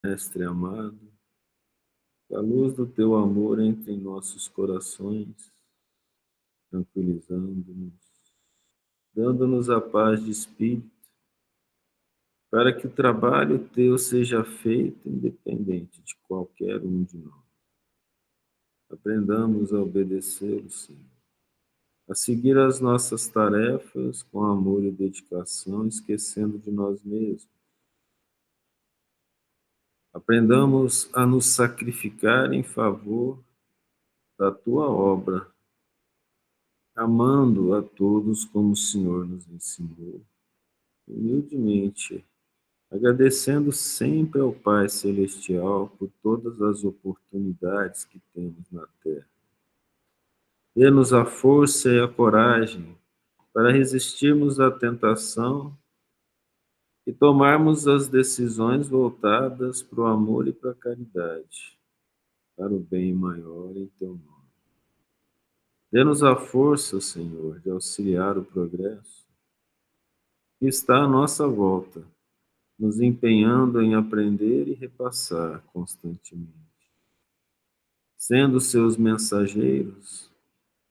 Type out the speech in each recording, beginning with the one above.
Mestre amado, que a luz do teu amor entre em nossos corações, tranquilizando-nos, dando-nos a paz de espírito, para que o trabalho teu seja feito independente de qualquer um de nós. Aprendamos a obedecê-lo, Senhor, a seguir as nossas tarefas com amor e dedicação, esquecendo de nós mesmos. Aprendamos a nos sacrificar em favor da tua obra, amando a todos como o Senhor nos ensinou, humildemente, agradecendo sempre ao Pai Celestial por todas as oportunidades que temos na terra. Dê-nos a força e a coragem para resistirmos à tentação e tomarmos as decisões voltadas para o amor e para a caridade, para o bem maior em teu nome. Dê-nos a força, Senhor, de auxiliar o progresso que está à nossa volta, nos empenhando em aprender e repassar constantemente. Sendo seus mensageiros,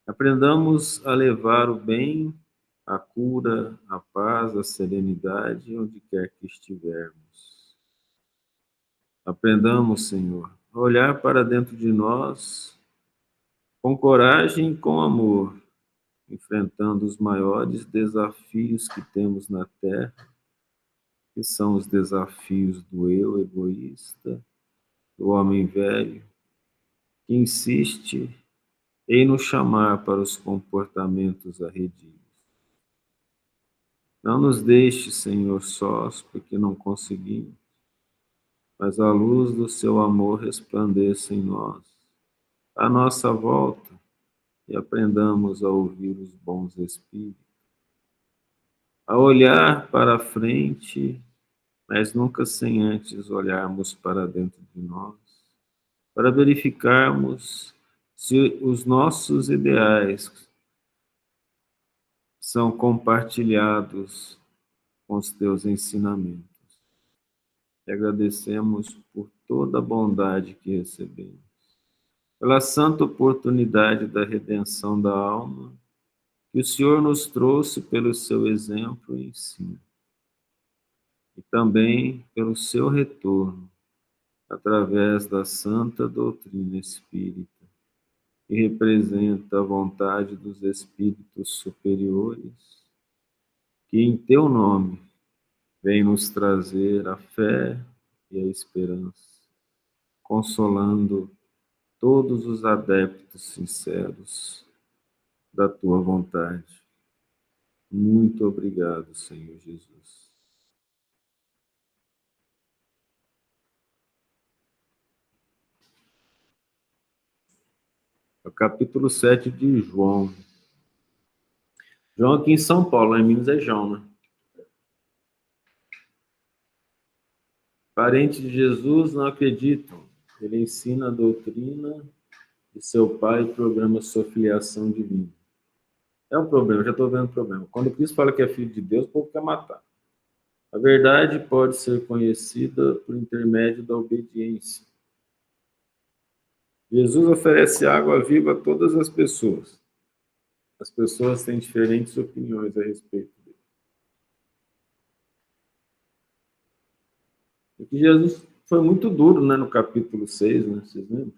aprendamos a levar o bem, a cura, a paz, a serenidade onde quer que estivermos. Aprendamos, Senhor, a olhar para dentro de nós com coragem e com amor, enfrentando os maiores desafios que temos na Terra, que são os desafios do eu egoísta, do homem velho, que insiste em nos chamar para os comportamentos arredios. Não nos deixe, Senhor, sós, porque não conseguimos, mas a luz do seu amor resplandeça em nós, à nossa volta, e aprendamos a ouvir os bons espíritos, a olhar para a frente, mas nunca sem antes olharmos para dentro de nós, para verificarmos se os nossos ideais são compartilhados com os teus ensinamentos. E agradecemos por toda a bondade que recebemos, pela santa oportunidade da redenção da alma que o Senhor nos trouxe pelo seu exemplo e ensino, e também pelo seu retorno através da santa doutrina espírita, que representa a vontade dos espíritos superiores, que em teu nome vem nos trazer a fé e a esperança, consolando todos os adeptos sinceros da tua vontade. Muito obrigado, Senhor Jesus. É o capítulo 7 de João. João aqui em São Paulo, lá em Minas é João, né? Parentes de Jesus não acreditam. Ele ensina a doutrina de seu pai e programa sua filiação divina. É um problema, já estou vendo o problema. Quando Cristo fala que é filho de Deus, o povo quer matar. A verdade pode ser conhecida por intermédio da obediência. Jesus oferece água viva a todas as pessoas. As pessoas têm diferentes opiniões a respeito dele. Porque Jesus foi muito duro, né, no capítulo 6, né, vocês lembram?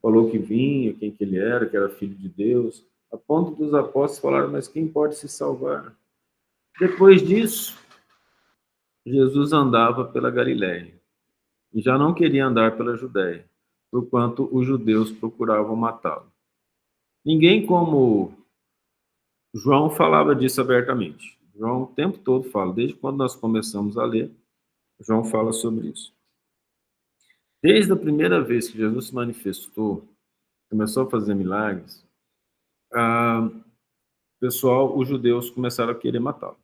Falou que vinha, quem que ele era, que era filho de Deus, a ponto dos apóstolos falaram, mas quem pode se salvar? Depois disso, Jesus andava pela Galiléia e já não queria andar pela Judéia, porquanto os judeus procuravam matá-lo. Ninguém como João falava disso abertamente. João o tempo todo fala, desde quando nós começamos a ler, João fala sobre isso. Desde a primeira vez que Jesus se manifestou, começou a fazer milagres, pessoal, os judeus começaram a querer matá-lo.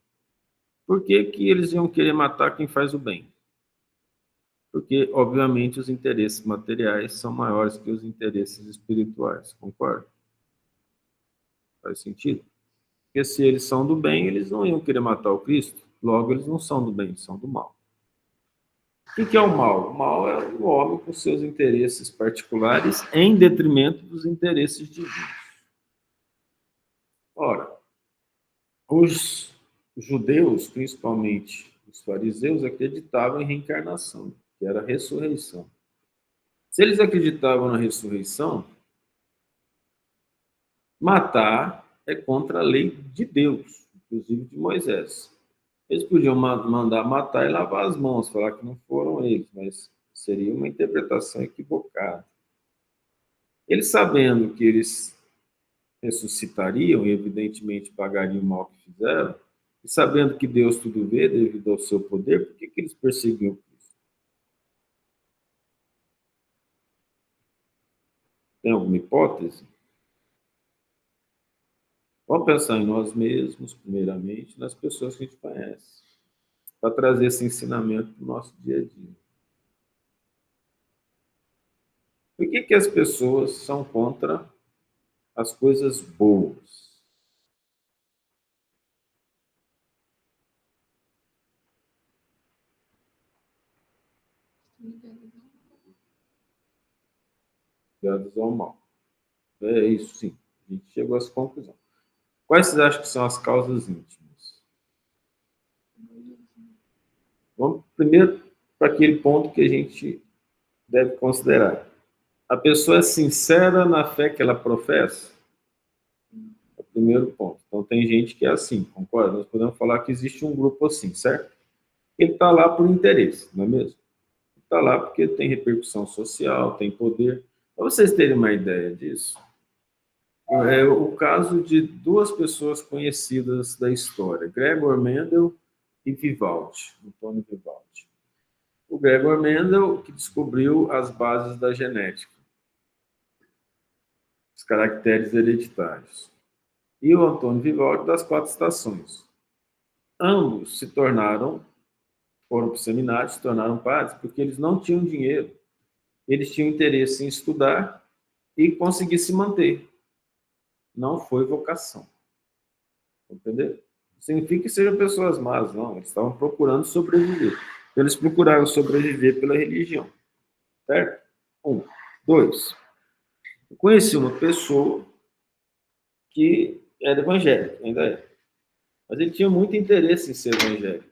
Por que que eles iam querer matar quem faz o bem? Porque, obviamente, os interesses materiais são maiores que os interesses espirituais, concorda? Faz sentido? Porque se eles são do bem, eles não iam querer matar o Cristo, logo eles não são do bem, são do mal. O que é o mal? O mal é o homem com seus interesses particulares em detrimento dos interesses divinos. Ora, os judeus, principalmente os fariseus, acreditavam em reencarnação, que era a ressurreição. Se eles acreditavam na ressurreição, matar é contra a lei de Deus, inclusive de Moisés. Eles podiam mandar matar e lavar as mãos, falar que não foram eles, mas seria uma interpretação equivocada. Eles, sabendo que eles ressuscitariam e, evidentemente, pagariam o mal que fizeram, e sabendo que Deus tudo vê devido ao seu poder, por que eles perseguiam Cristo? Tem alguma hipótese? Vamos pensar em nós mesmos, primeiramente, nas pessoas que a gente conhece, para trazer esse ensinamento para o nosso dia a dia. Por que as pessoas são contra as coisas boas? Ligadas ao mal. É isso, sim. A gente chegou a essa conclusão. Quais vocês acham que são as causas íntimas? Vamos primeiro para aquele ponto que a gente deve considerar. A pessoa é sincera na fé que ela professa? É o primeiro ponto. Então, tem gente que é assim, concorda? Nós podemos falar que existe um grupo assim, certo? Ele está lá por interesse, não é mesmo? Está lá porque tem repercussão social, tem poder. Para vocês terem uma ideia disso, é o caso de duas pessoas conhecidas da história, Gregor Mendel e Vivaldi, Antônio Vivaldi. O Gregor Mendel, que descobriu as bases da genética, os caracteres hereditários. E o Antônio Vivaldi, das quatro estações. Ambos se tornaram, foram para o seminário, se tornaram padres, porque eles não tinham dinheiro. Eles tinham interesse em estudar e conseguir se manter. Não foi vocação. Entendeu? Significa que sejam pessoas más, não. Eles estavam procurando sobreviver. Eles procuraram sobreviver pela religião. Certo? Um. Dois. Eu conheci uma pessoa que era evangélica, ainda é. Mas ele tinha muito interesse em ser evangélico,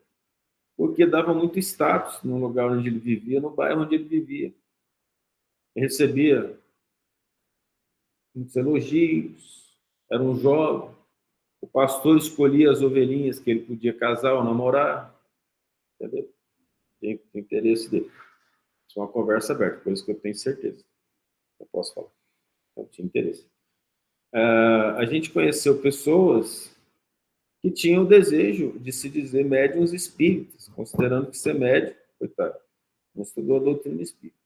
porque dava muito status no lugar onde ele vivia, no bairro onde ele vivia. Ele recebia muitos elogios, era um jovem, o pastor escolhia as ovelhinhas que ele podia casar ou namorar, entendeu? Tem interesse dele. Isso é uma conversa aberta, por isso que eu tenho certeza. Eu posso falar. Eu tinha interesse. A gente conheceu pessoas que tinham o desejo de se dizer médiuns espíritas, considerando que ser médium, coitado, não estudou a doutrina espírita.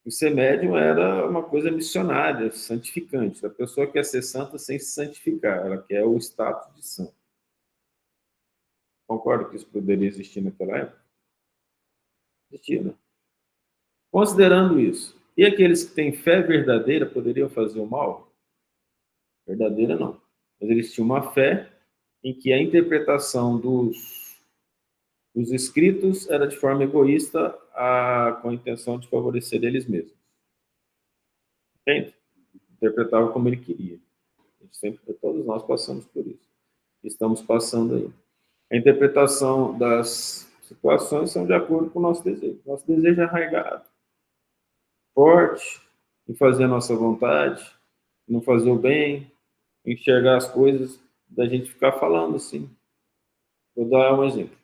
E ser médium era uma coisa missionária, santificante. A pessoa quer ser santa sem se santificar, ela quer o status de santo. Concordo que isso poderia existir naquela época? Existia, né? Considerando isso, e aqueles que têm fé verdadeira poderiam fazer o mal? Verdadeira não. Mas eles tinham uma fé em que a interpretação dos escritos era de forma egoísta, com a intenção de favorecer eles mesmos. Entende? Interpretava como ele queria. Todos nós passamos por isso. Estamos passando aí. A interpretação das situações são de acordo com o nosso desejo. Nosso desejo é arraigado, forte, em fazer a nossa vontade, não fazer o bem, enxergar as coisas, da gente ficar falando assim. Vou dar um exemplo.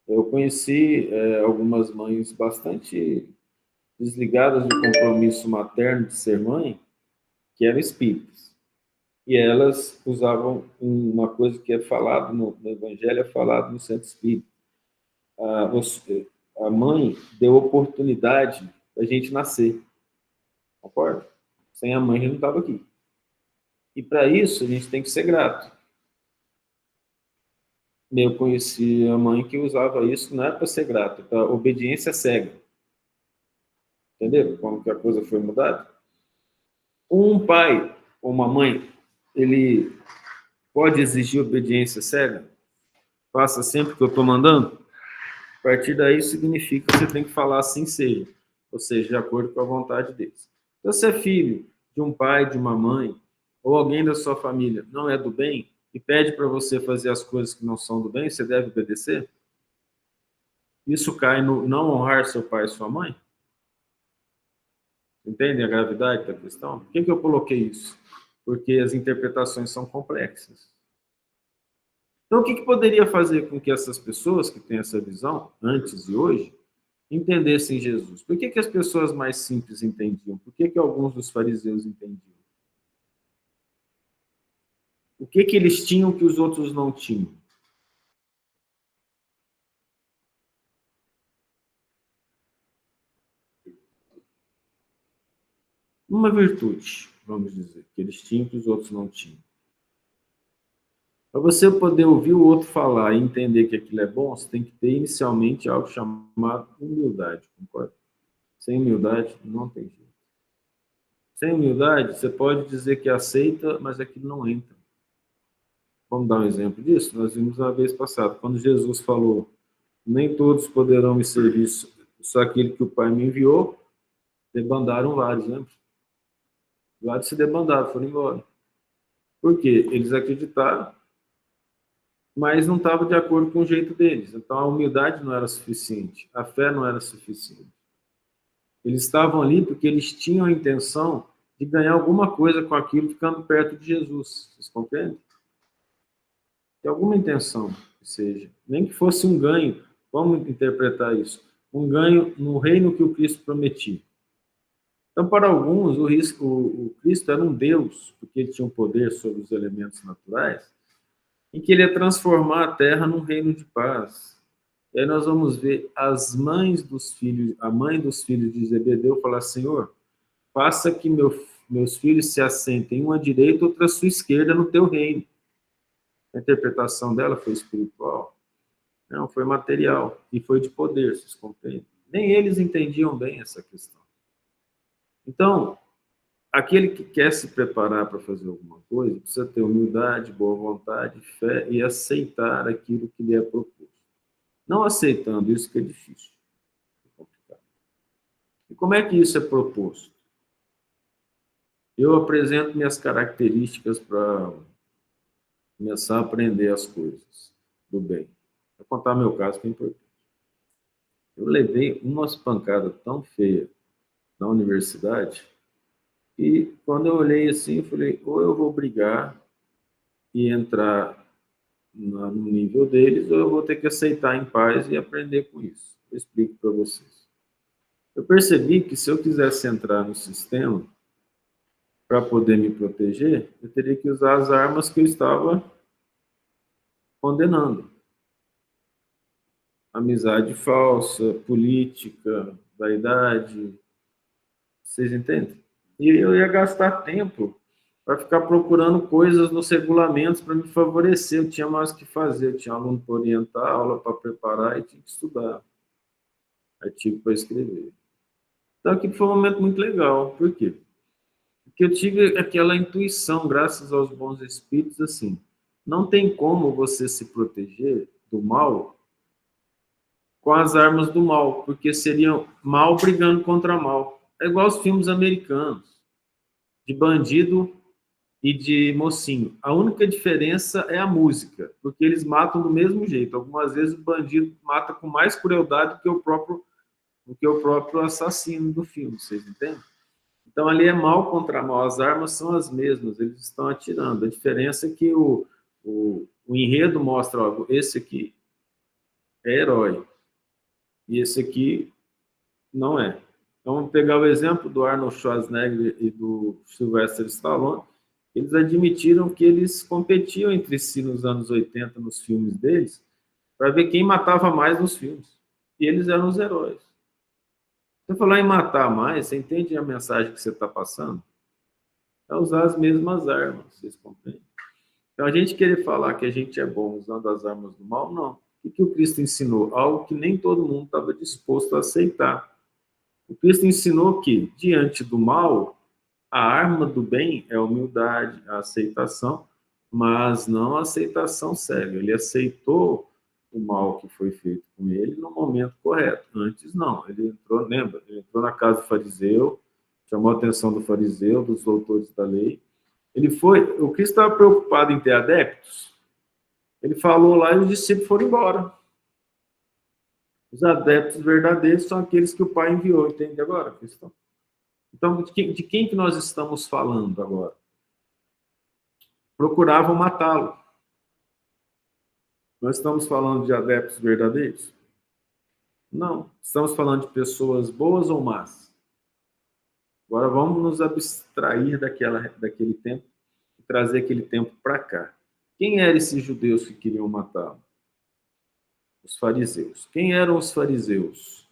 Eu conheci algumas mães bastante desligadas do compromisso materno de ser mãe, que eram espíritas. E elas usavam uma coisa que é falado no Evangelho, é falado no Centro Espírita. A mãe deu oportunidade para a gente nascer, concorda? Sem a mãe, a gente não estava aqui. E para isso, a gente tem que ser grato. Eu conheci a mãe que usava isso, não é para ser grato, é para obediência cega. Entendeu? Como que a coisa foi mudada? Um pai ou uma mãe, ele pode exigir obediência cega? Faça sempre o que eu estou mandando? A partir daí significa que você tem que falar assim seja, ou seja, de acordo com a vontade deles. Então, se é filho de um pai, de uma mãe, ou alguém da sua família não é do bem e pede para você fazer as coisas que não são do bem, você deve obedecer? Isso cai no não honrar seu pai e sua mãe? Entendem a gravidade da questão? Por que eu coloquei isso? Porque as interpretações são complexas. Então, o que poderia fazer com que essas pessoas que têm essa visão, antes e hoje, entendessem Jesus? Por que as pessoas mais simples entendiam? Por que alguns dos fariseus entendiam? O que eles tinham que os outros não tinham? Uma virtude, vamos dizer, que eles tinham que os outros não tinham. Para você poder ouvir o outro falar e entender que aquilo é bom, você tem que ter inicialmente algo chamado humildade, concorda? Sem humildade, não tem jeito. Sem humildade, você pode dizer que aceita, mas aquilo não entra. Vamos dar um exemplo disso? Nós vimos na vez passada, quando Jesus falou: nem todos poderão me servir, só aquele que o Pai me enviou, debandaram vários, né? Vários se debandaram, foram embora. Por quê? Eles acreditaram, mas não estava de acordo com o jeito deles. Então a humildade não era suficiente, a fé não era suficiente. Eles estavam ali porque eles tinham a intenção de ganhar alguma coisa com aquilo ficando perto de Jesus. Vocês compreendem? Tem alguma intenção, que seja, nem que fosse um ganho. Vamos interpretar isso. Um ganho no reino que o Cristo prometia. Então, para alguns, o Cristo era um Deus, porque ele tinha um poder sobre os elementos naturais, em que ele ia transformar a terra num reino de paz. E aí nós vamos ver as mães dos filhos, a mãe dos filhos de Zebedeu falar: Senhor, faça que meus filhos se assentem uma à direita, outra à sua esquerda no teu reino. A interpretação dela foi espiritual? Não, foi material e foi de poder, vocês compreendem? Nem eles entendiam bem essa questão. Então, aquele que quer se preparar para fazer alguma coisa precisa ter humildade, boa vontade, fé e aceitar aquilo que lhe é proposto. Não aceitando, isso que é difícil, é complicado. E como é que isso é proposto? Eu apresento minhas características para começar a aprender as coisas do bem. Vou contar meu caso, que é importante. Eu levei umas pancadas tão feias na universidade e quando eu olhei assim, eu falei: ou eu vou brigar e entrar no nível deles, ou eu vou ter que aceitar em paz e aprender com isso. Eu explico para vocês. Eu percebi que se eu quisesse entrar no sistema para poder me proteger, eu teria que usar as armas que eu estava condenando. Amizade falsa, política, vaidade, vocês entendem? E eu ia gastar tempo para ficar procurando coisas nos regulamentos para me favorecer. Eu tinha mais o que fazer, eu tinha aluno para orientar, aula para preparar e tinha que estudar, artigo para escrever. Então, aqui foi um momento muito legal. Por quê? Porque eu tive aquela intuição, graças aos bons espíritos, assim, não tem como você se proteger do mal com as armas do mal, porque seriam mal brigando contra mal. É igual os filmes americanos, de bandido e de mocinho. A única diferença é a música, porque eles matam do mesmo jeito. Algumas vezes o bandido mata com mais crueldade do que o próprio assassino do filme, vocês entendem? Então ali é mal contra mal, as armas são as mesmas, eles estão atirando. A diferença é que o enredo mostra: ó, esse aqui é herói e esse aqui não é. Então, vamos pegar o exemplo do Arnold Schwarzenegger e do Sylvester Stallone. Eles admitiram que eles competiam entre si nos anos 80, nos filmes deles, para ver quem matava mais nos filmes. E eles eram os heróis. Você falar em matar mais, você entende a mensagem que você está passando? É usar as mesmas armas, vocês compreendem? Então, a gente querer falar que a gente é bom usando as armas do mal, não. O que o Cristo ensinou? Algo que nem todo mundo estava disposto a aceitar. O Cristo ensinou que, diante do mal, a arma do bem é a humildade, a aceitação, mas não a aceitação cega. Ele aceitou o mal que foi feito com ele no momento correto. Antes, não. Ele entrou, lembra? Ele entrou na casa do fariseu, chamou a atenção do fariseu, dos doutores da lei. O Cristo estava preocupado em ter adeptos. Ele falou lá e os discípulos foram embora. Os adeptos verdadeiros são aqueles que o Pai enviou, entende agora a questão? Então, de quem que nós estamos falando agora? Procuravam matá-lo. Nós estamos falando de adeptos verdadeiros? Não. Estamos falando de pessoas boas ou más? Agora vamos nos abstrair daquele tempo e trazer aquele tempo para cá. Quem eram esses judeus que queriam matá-lo? Os fariseus. Quem eram os fariseus?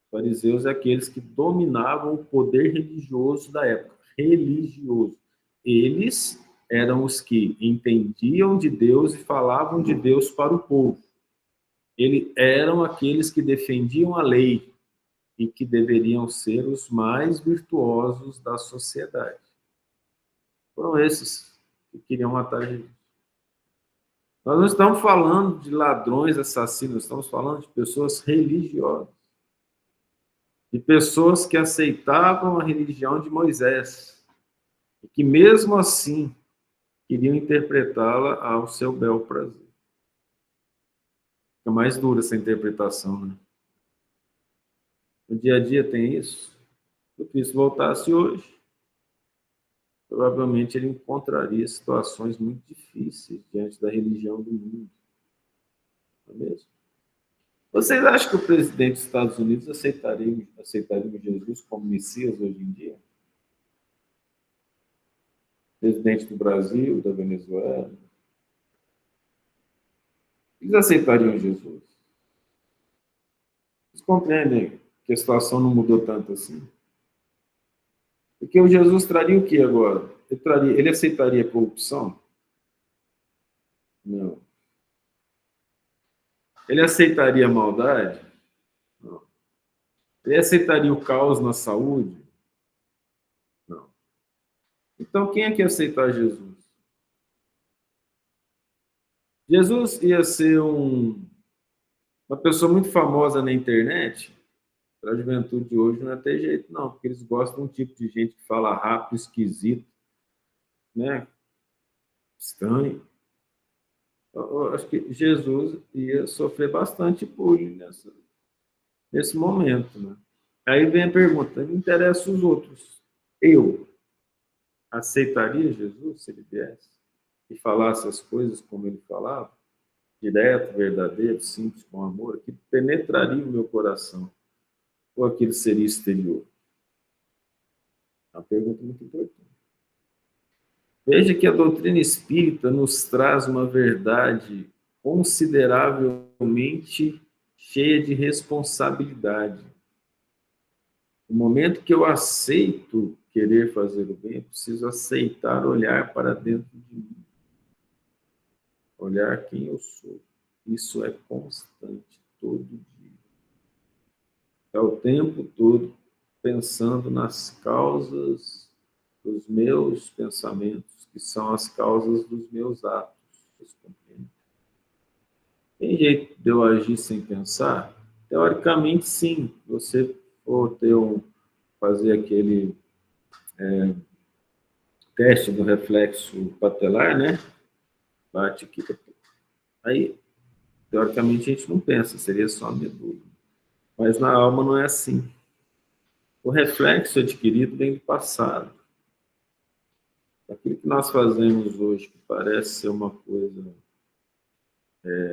Os fariseus é aqueles que dominavam o poder religioso da época. Religioso. Eles eram os que entendiam de Deus e falavam de Deus para o povo. Eles eram aqueles que defendiam a lei e que deveriam ser os mais virtuosos da sociedade. Foram esses que queriam matar Jesus. Nós não estamos falando de ladrões, assassinos, estamos falando de pessoas religiosas, de pessoas que aceitavam a religião de Moisés e que, mesmo assim, queriam interpretá-la ao seu bel prazer. Fica mais dura essa interpretação, né? No dia a dia tem isso. Se o Cristo voltasse hoje, provavelmente ele encontraria situações muito difíceis diante da religião do mundo. Não é mesmo? Vocês acham que o presidente dos Estados Unidos aceitaria Jesus como Messias hoje em dia? Presidente do Brasil, da Venezuela? Eles aceitariam Jesus? Vocês compreendem que a situação não mudou tanto assim? Porque o Jesus traria o que agora? Ele aceitaria corrupção? Não. Ele aceitaria a maldade? Não. Ele aceitaria o caos na saúde? Não. Então, quem é que ia aceitar Jesus? Jesus ia ser uma pessoa muito famosa na internet. Para a juventude de hoje não é ter jeito, não, porque eles gostam de um tipo de gente que fala rápido, esquisito, né? Estranho. Eu acho que Jesus ia sofrer bastante bullying nesse momento, né? Aí vem a pergunta: me interessa os outros. Eu aceitaria Jesus se ele viesse e falasse as coisas como ele falava? Direto, verdadeiro, simples, com amor, que penetraria o meu coração? Ou aquilo seria exterior? É uma pergunta muito importante. Veja que a doutrina espírita nos traz uma verdade consideravelmente cheia de responsabilidade. No momento que eu aceito querer fazer o bem, eu preciso aceitar olhar para dentro de mim, olhar quem eu sou. Isso é constante, todo dia. É o tempo todo pensando nas causas dos meus pensamentos, que são as causas dos meus atos. Vocês compreendem? Tem jeito de eu agir sem pensar? Teoricamente, sim. Você for fazer aquele teste do reflexo patelar, né? Bate aqui. Aí, teoricamente, a gente não pensa, seria só a medula. Mas na alma não é assim. O reflexo adquirido vem do passado. Aquilo que nós fazemos hoje, que parece ser uma coisa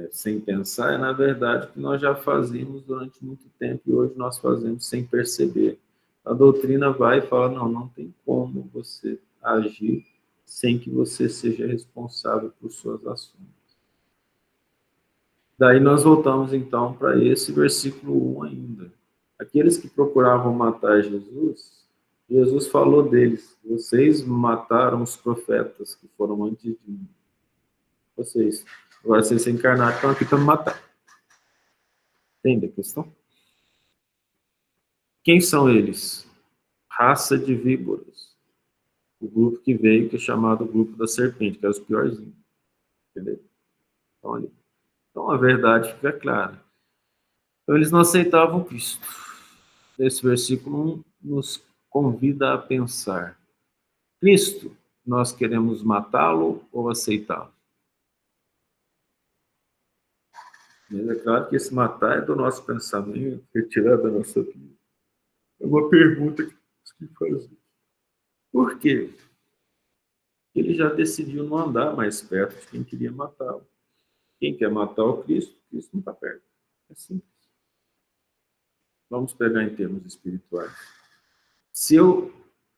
sem pensar, é na verdade o que nós já fazíamos durante muito tempo e hoje nós fazemos sem perceber. A doutrina vai e fala: não, não tem como você agir sem que você seja responsável por suas ações. Daí nós voltamos então para esse versículo 1 ainda. Aqueles que procuravam matar Jesus, Jesus falou deles: vocês mataram os profetas que foram antes de mim. Vocês, agora vocês se encarnaram, estão aqui para me matar. Entende a questão? Quem são eles? Raça de víboras. O grupo que veio, que é chamado grupo da serpente, que é os piorzinhos. Entendeu? Então, ali. Então a verdade fica clara. Então eles não aceitavam Cristo. Esse versículo 1 nos convida a pensar: Cristo, nós queremos matá-lo ou aceitá-lo? Mas é claro que esse matar é do nosso pensamento, retirar da nossa vida. É uma pergunta que temos que fazer. Por quê? Ele já decidiu não andar mais perto de quem queria matá-lo. Quem quer matar o Cristo, Cristo não está perto. É simples. Vamos pegar em termos espirituais. Se eu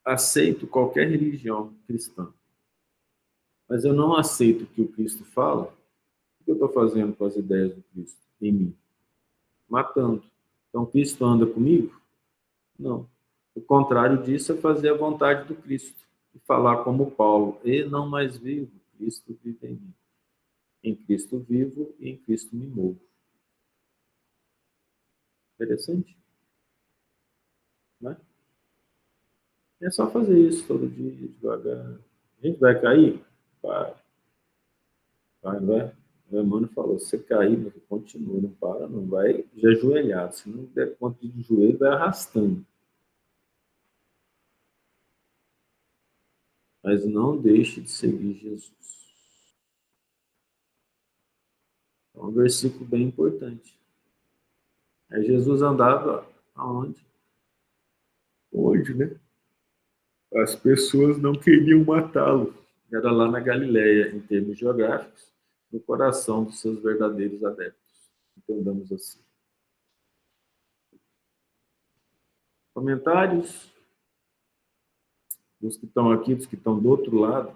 aceito qualquer religião cristã, mas eu não aceito o que o Cristo fala, o que eu estou fazendo com as ideias do Cristo em mim? Matando. Então, Cristo anda comigo? Não. O contrário disso é fazer a vontade do Cristo e falar como Paulo: e não mais vivo, Cristo vive em mim. Em Cristo vivo e em Cristo me movo. Interessante, né? É só fazer isso todo dia, devagar. A gente vai cair? Vai. Vai, não vai? O Emmanuel falou: se você cair, mas continua, não para, não vai de ajoelhado. Se não der conta de joelho, vai arrastando. Mas não deixe de seguir Jesus. É um versículo bem importante. Aí Jesus andava aonde? Onde, né? As pessoas não queriam matá-lo. Era lá na Galileia, em termos geográficos, no coração dos seus verdadeiros adeptos. Entendamos assim. Comentários dos que estão aqui, dos que estão do outro lado,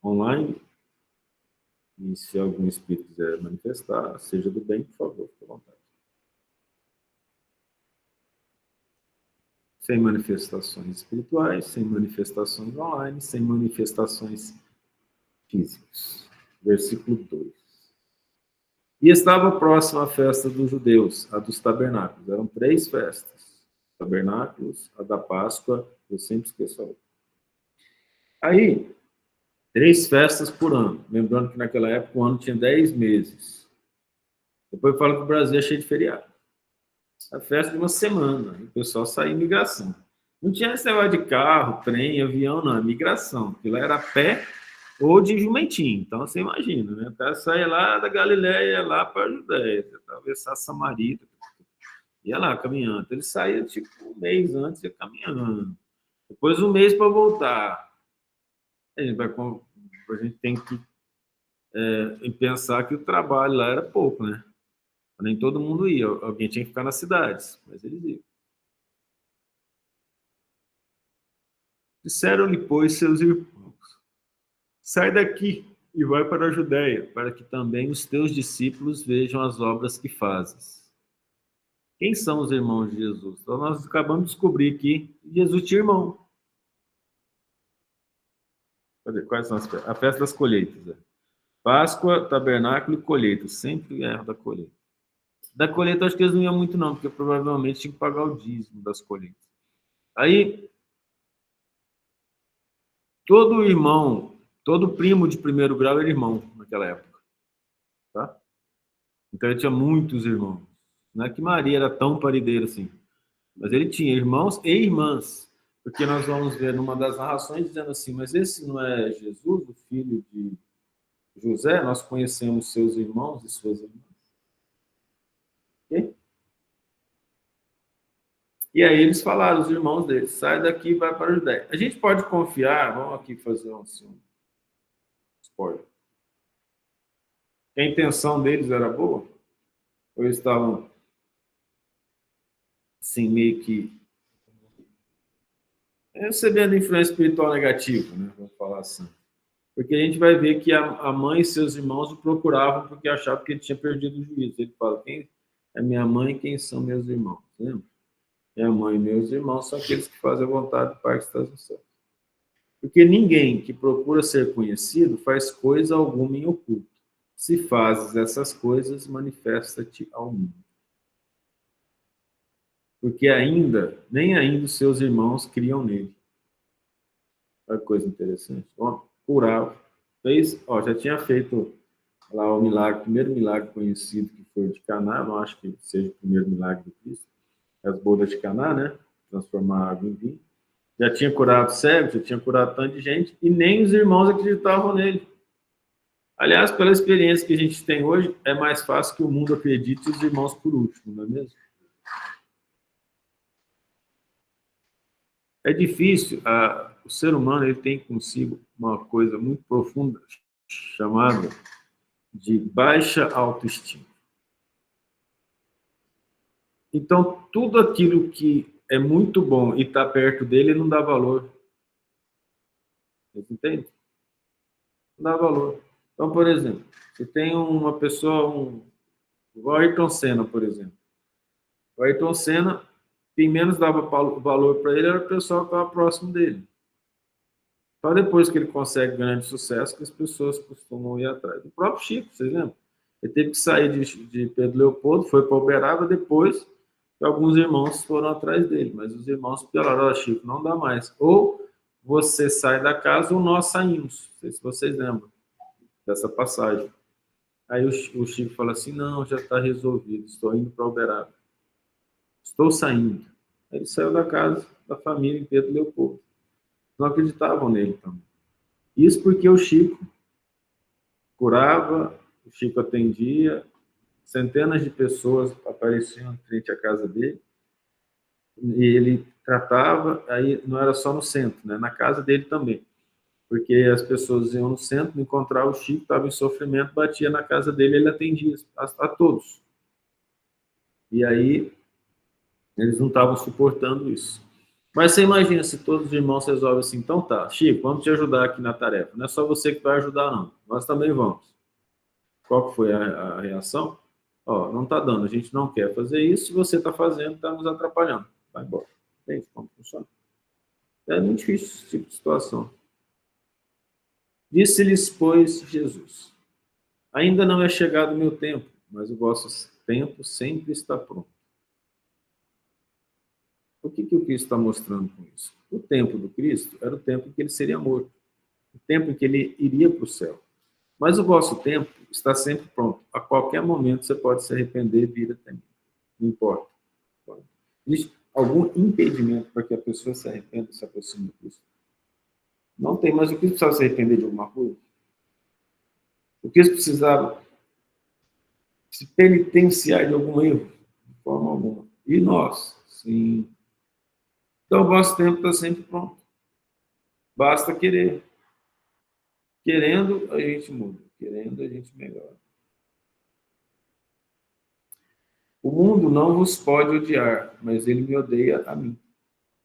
online. E se algum espírito quiser manifestar, seja do bem, por favor, fique à vontade. Sem manifestações espirituais, sem manifestações online, sem manifestações físicas. Versículo 2. E estava próxima a festa dos judeus, a dos tabernáculos. Eram 3 festas. Tabernáculos, a da Páscoa, eu sempre esqueço a outra. Aí, 3 festas por ano. Lembrando que naquela época o ano tinha 10 meses. Depois fala que o Brasil é cheio de feriado. A festa de uma semana. E o pessoal saía em migração. Não tinha esse negócio de carro, trem, avião, não. É migração. Aquilo era a pé ou de jumentinho. Então, você imagina, né? O cara saía lá da Galileia, lá para a Judéia, atravessar Samaria, ia lá caminhando. Ele saía tipo um mês antes, ia caminhando. Depois um mês para voltar. A gente tem que pensar que o trabalho lá era pouco, né? Nem todo mundo ia. Alguém tinha que ficar nas cidades, mas eles iam. Disseram-lhe, pois, seus irmãos: sai daqui e vai para a Judéia, para que também os teus discípulos vejam as obras que fazes. Quem são os irmãos de Jesus? Então, nós acabamos de descobrir que Jesus tinha irmão. Quais são as festas? A festa das colheitas. Páscoa, tabernáculo e colheita. Sempre é da colheita. Da colheita, acho que eles não iam muito, não, porque provavelmente tinham que pagar o dízimo das colheitas. Aí, todo irmão, todo primo de primeiro grau era irmão naquela época. Tá? Então, ele tinha muitos irmãos. Não é que Maria era tão parideira assim, mas ele tinha irmãos e irmãs. Porque nós vamos ver numa das narrações dizendo assim: mas esse não é Jesus, o filho de José? Nós conhecemos seus irmãos e suas irmãs. Okay? E aí eles falaram, os irmãos deles: sai daqui e vai para a Judéia. A gente pode confiar, vamos aqui fazer um spoiler. A intenção deles era boa? Ou eles estavam assim, meio que recebendo influência espiritual negativa, né? Vamos falar assim. Porque a gente vai ver que a mãe e seus irmãos o procuravam porque achavam que ele tinha perdido o juízo. Ele fala: quem é minha mãe e quem são meus irmãos? Lembra? Minha mãe e meus irmãos são aqueles que fazem a vontade do Pai que está no céu. Porque ninguém que procura ser conhecido faz coisa alguma em oculto. Se fazes essas coisas, manifesta-te ao mundo. Porque nem ainda os seus irmãos criam nele. Olha que coisa interessante. Ó, curava. Fez, ó, já tinha feito lá o milagre, o primeiro milagre conhecido que foi o de Caná, não acho que seja o primeiro milagre do Cristo, as bodas de Caná, né? Transformar água em vinho. Já tinha curado cego, já tinha curado tanta gente, e nem os irmãos acreditavam nele. Aliás, pela experiência que a gente tem hoje, é mais fácil que o mundo acredite e os irmãos por último, não é mesmo? É difícil, o ser humano ele tem consigo uma coisa muito profunda chamada de baixa autoestima. Então, tudo aquilo que é muito bom e está perto dele não dá valor. Você entende? Não dá valor. Então, por exemplo, você tem uma pessoa, o Ayrton Senna, por exemplo. O Ayrton Senna, quem menos dava valor para ele era o pessoal que estava próximo dele. Só depois que ele consegue grande sucesso que as pessoas costumam ir atrás. O próprio Chico, vocês lembram? Ele teve que sair de Pedro Leopoldo, foi para Uberaba, depois que alguns irmãos foram atrás dele. Mas os irmãos falaram, ó, Chico, não dá mais. Ou você sai da casa ou nós saímos. Não sei se vocês lembram dessa passagem. Aí o Chico fala assim, não, já está resolvido, estou indo para Uberaba. Estou saindo. Aí ele saiu da casa da família em Pedro Leopoldo. Não acreditavam nele também. Isso porque o Chico curava, o Chico atendia, centenas de pessoas apareciam em frente à casa dele, e ele tratava, aí não era só no centro, né, na casa dele também, porque as pessoas iam no centro, encontrar o Chico, estava em sofrimento, batia na casa dele, ele atendia a todos. E aí eles não estavam suportando isso. Mas você imagina se todos os irmãos resolvem assim, então tá, Chico, vamos te ajudar aqui na tarefa. Não é só você que vai ajudar, não. Nós também vamos. Qual que foi a reação? Ó, não está dando, a gente não quer fazer isso, se você está fazendo, está nos atrapalhando. Vai embora. Entende como funciona? É muito difícil esse tipo de situação. Disse-lhes, pois, Jesus, ainda não é chegado o meu tempo, mas o vosso tempo sempre está pronto. O que o Cristo está mostrando com isso? O tempo do Cristo era o tempo em que ele seria morto, o tempo em que ele iria para o céu. Mas o vosso tempo está sempre pronto. A qualquer momento você pode se arrepender e vir até mim. Não importa. Existe algum impedimento para que a pessoa se arrependa e se aproxime de Cristo? Não tem, mas o Cristo precisava se arrepender de alguma coisa? O Cristo precisava se penitenciar de algum erro? De forma alguma. E nós? Sim. Então o vosso tempo está sempre pronto. Basta querer. Querendo, a gente muda. Querendo, a gente melhora. O mundo não vos pode odiar, mas ele me odeia a mim,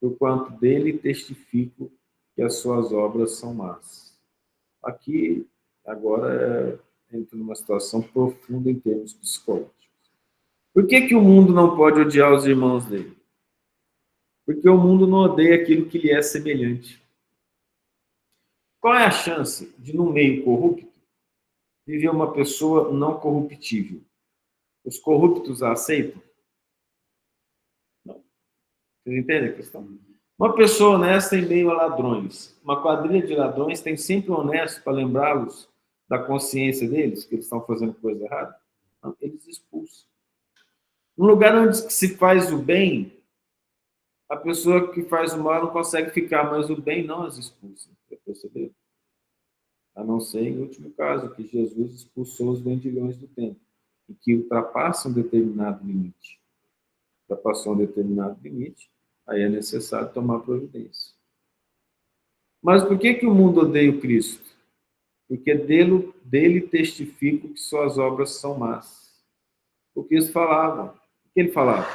porquanto dele testifico que as suas obras são más. Aqui, agora, entra numa situação profunda em termos psicológicos. Por que o mundo não pode odiar os irmãos dele? Porque o mundo não odeia aquilo que lhe é semelhante. Qual é a chance de, num meio corrupto, viver uma pessoa não corruptível? Os corruptos a aceitam? Não. Vocês entendem a questão? Uma pessoa honesta em meio a ladrões. Uma quadrilha de ladrões tem sempre um honesto para lembrá-los da consciência deles, que eles estão fazendo coisa errada? Não, eles expulsam. Um lugar onde se faz o bem, a pessoa que faz o mal não consegue ficar, mas o bem não as expulsa. Você percebeu? A não ser em último caso, que Jesus expulsou os vendilhões do templo, e que ultrapassam um determinado limite. Ultrapassou um determinado limite, aí é necessário tomar providência. Mas por que o mundo odeia o Cristo? Porque dele testifico que suas obras são más. O Cristo falava. O que ele falava?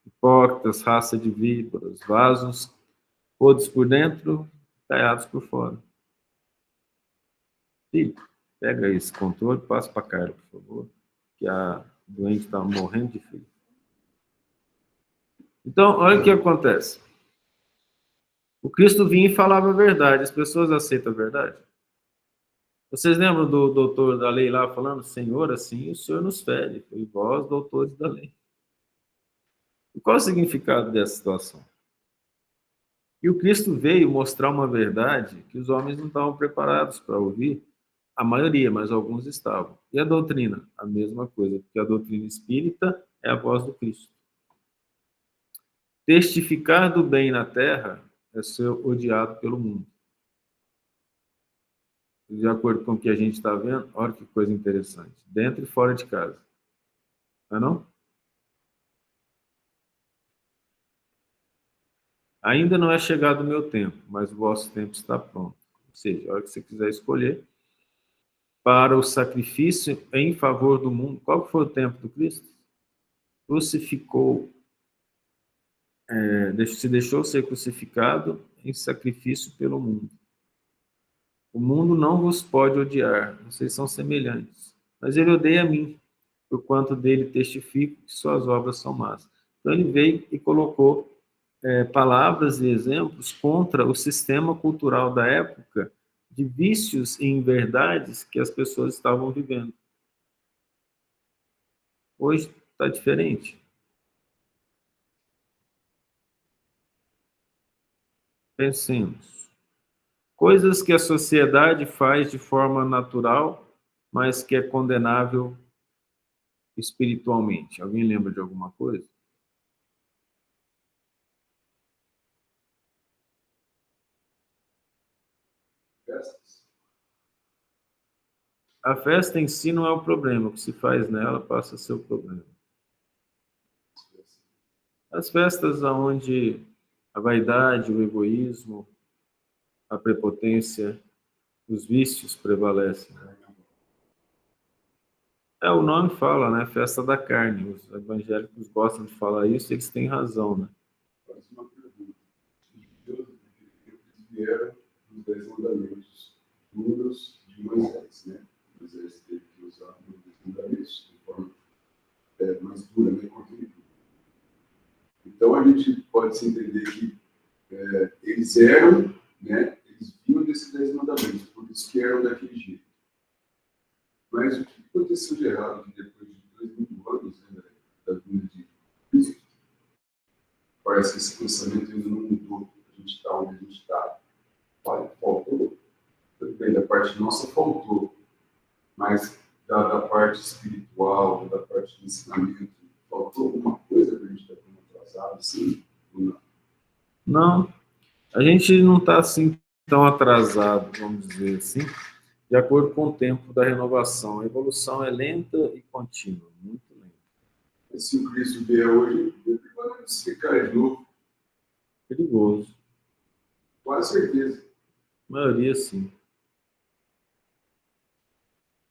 Hipócritas, raça de víboras, vasos podres por dentro, talhados por fora. Filho, pega esse controle, passa para a Carla, por favor, que a doente está morrendo de frio. Então, olha o que acontece. O Cristo vinha e falava a verdade. As pessoas aceitam a verdade? Vocês lembram do doutor da lei lá falando, Senhor, assim o Senhor nos fere, e vós, doutores da lei. E qual é o significado dessa situação? E o Cristo veio mostrar uma verdade que os homens não estavam preparados para ouvir, A maioria, mas alguns estavam. E a doutrina? A mesma coisa, porque a doutrina espírita é a voz do Cristo. Testificar do bem na terra é ser odiado pelo mundo. De acordo com o que a gente está vendo, olha que coisa interessante. Dentro e fora de casa. Não é não? Ainda não é chegado o meu tempo, mas o vosso tempo está pronto. Ou seja, a hora que você quiser escolher, para o sacrifício em favor do mundo. Qual foi o tempo do Cristo? Crucificou, se deixou ser crucificado em sacrifício pelo mundo. O mundo não vos pode odiar, vocês são semelhantes. Mas ele odeia a mim, por quanto dele testifico que suas obras são más. Então ele veio e colocou palavras e exemplos contra o sistema cultural da época de vícios e inverdades que as pessoas estavam vivendo. Hoje está diferente. Pensemos. Coisas que a sociedade faz de forma natural, mas que é condenável espiritualmente. Alguém lembra de alguma coisa? A festa em si não é o problema, o que se faz nela passa a ser o problema. As festas onde a vaidade, o egoísmo, a prepotência, os vícios prevalecem. O nome fala, né? Festa da carne. Os evangélicos gostam de falar isso, e eles têm razão, né? Próxima pergunta. Deus vieram os 10 mandamentos duros de Moisés, né? Moisés teve que usar os 10 mandamentos de forma mais dura, né? Contra ele. Então a gente pode se entender que eles eram, né? Eles vinham desses 10 mandamentos, por isso que eram daquele jeito. Mas o que aconteceu de errado que depois de 2000 anos, né, da vinda de Cristo, parece que esse pensamento ainda não mudou. A gente está onde a gente está. Faltou. Tudo bem, da parte nossa faltou. Mas da parte espiritual, da parte do ensinamento, faltou alguma coisa para a gente estar tão atrasado assim? Ou não? Não, a gente não está assim tão atrasado, vamos dizer assim, de acordo com o tempo da renovação. A evolução é lenta e contínua, muito lenta. Mas se o Cristo vier hoje, ele vai se cair de novo. Perigoso. Quase certeza. A maioria, sim.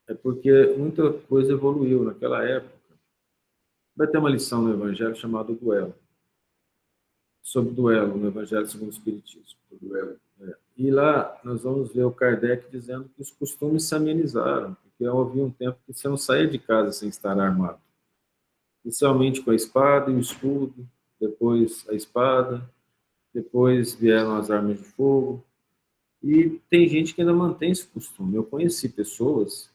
É porque muita coisa evoluiu naquela época. Vai ter uma lição no Evangelho chamada Duelo. Sobre duelo no Evangelho segundo o Espiritismo. Duelo. E lá nós vamos ver o Kardec dizendo que os costumes se amenizaram, porque havia um tempo que você não saía de casa sem estar armado. Inicialmente com a espada e o escudo, depois a espada, depois vieram as armas de fogo. E tem gente que ainda mantém esse costume. Eu conheci pessoas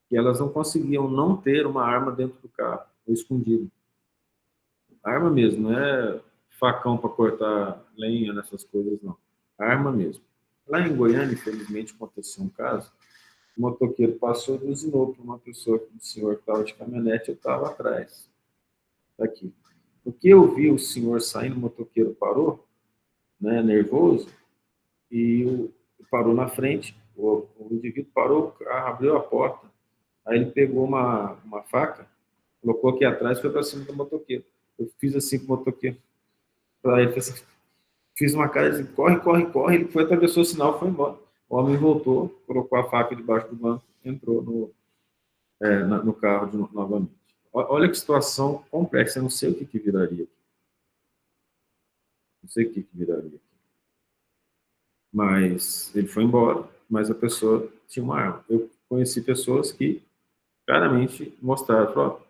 que elas não conseguiam não ter uma arma dentro do carro, ou escondido. Arma mesmo, não é facão para cortar lenha, nessas coisas, não. Arma mesmo. Lá em Goiânia, infelizmente, aconteceu um caso. O motoqueiro passou e buzinou para uma pessoa, um senhor que estava de caminhonete, eu estava atrás. Aqui. O que eu vi o senhor saindo, o motoqueiro parou, né, nervoso, e parou na frente. O indivíduo parou, o carro abriu a porta, aí ele pegou uma faca, colocou aqui atrás e foi para cima do motoqueiro. Eu fiz assim com o motoqueiro. Para ele, fiz uma cara de corre, corre, corre. Ele foi, atravessou o sinal e foi embora. O homem voltou, colocou a faca debaixo do banco, entrou no carro novamente. Olha que situação complexa. Eu não sei o que viraria aqui. Não sei o que viraria aqui. Mas ele foi embora, mas a pessoa tinha uma arma. Eu conheci pessoas que claramente mostraram, falaram,